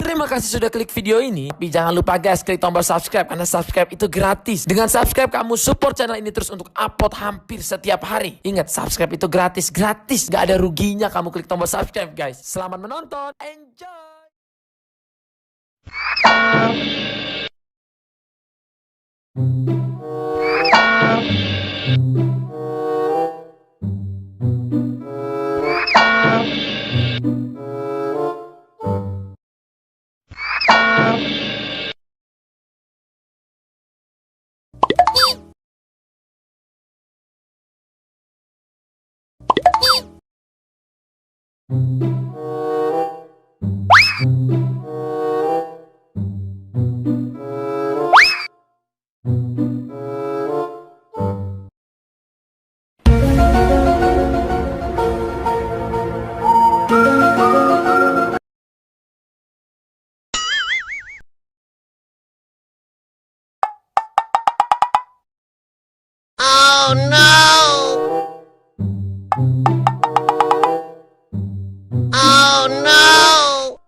Terima kasih sudah klik video ini. Tapi jangan lupa guys, klik tombol subscribe karena subscribe itu gratis. Dengan subscribe kamu support channel ini terus untuk upload hampir setiap hari. Ingat, subscribe itu gratis. Gak ada ruginya kamu klik tombol subscribe guys. Selamat menonton. Enjoy. Oh no! Oh no!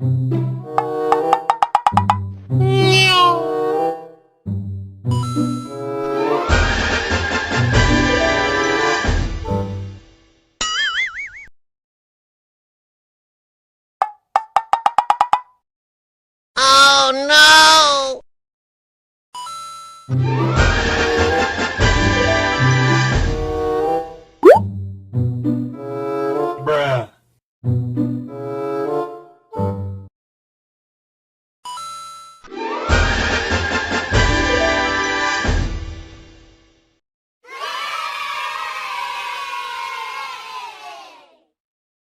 No.